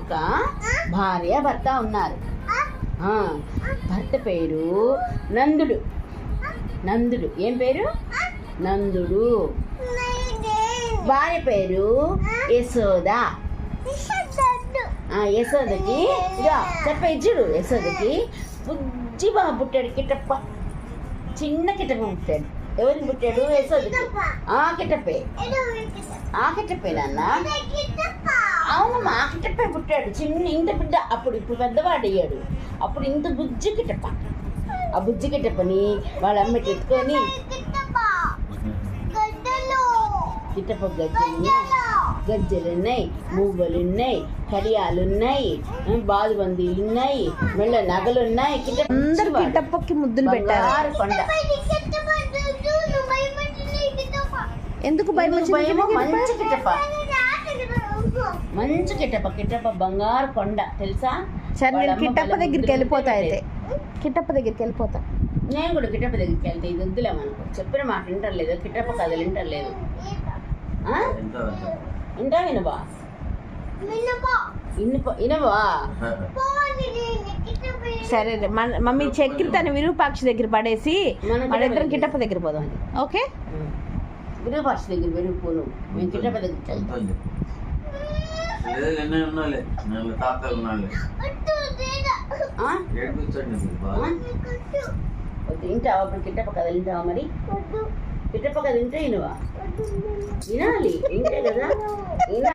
ఒక భార్య భర్త ఉన్నారు. భర్త పేరు నందుడు. నందుడు ఏం పేరు? నందుడు. భార్య పేరు యశోద. యశోదకి చెప్పే ఇచ్చుడు. యశోదకి బుజ్జి బాబు పుట్టాడు. కిట్టప్ప, చిన్న కిట్టప్ప పుట్టాడు. ఎవరికి పుట్టాడు? యశోదకి. కిట్టప్పే. కిట్టప్పే నాన్న. అవునమ్మా, కిట్టప్పే పుట్టాడు. చిన్న ఇంత బిడ్డ. ఇప్పుడు పెద్దవాడు అయ్యాడు. అప్పుడు ఇంత బుజ్జి కిట్టప్ప. ఆ బుజ్జి కిట్టప్పని వాళ్ళ అమ్మకి ఎత్తుకొని కిట్టప్ప గజ్జలున్నాయి, మువ్వలున్నాయి, కడియాలున్నాయి, బాదుబందీలున్నాయి, మెళ్ళ నగలున్నాయి. కిట్టప్పకి ముద్దులు పెట్టారు. కొండ. ఎందుకు భయం? మంచి కిట్టప్ప, మంచి కిట్టప్ప. కిట్టప్ప బంగారు కొండ తెలుసా? సరే, నేను కిట్టప్ప దగ్గరికి వెళ్ళిపోతా. అయితే కిట్టప్ప దగ్గరికి వెళ్ళిపోతా. నేను కూడా కిట్టప్ప దగ్గరికి వెళ్తే ఇది వద్దులేమనుకో. చెప్పిన మాట వింటలేదు. కిట్టప్ప కథలు వింటలేదు. ఇంటా వినవా? వినవా? సరే, మమ్మీ చక్రి తన విరూపాక్షి దగ్గర పడేసి మన ఇద్దరం కిట్టప్ప దగ్గర పోదాం. ఓకే, విరూపాక్షి దగ్గర వెళ్ళిపోను. మేము కిట్టప్ప దగ్గరికి వెళ్తాం. వింటావా? అప్పుడు కిట్టప్ప కథ వింటావా? మరి కిట్టప్ప కథ వింటే వినవా? వినాలి, వింటే కదా.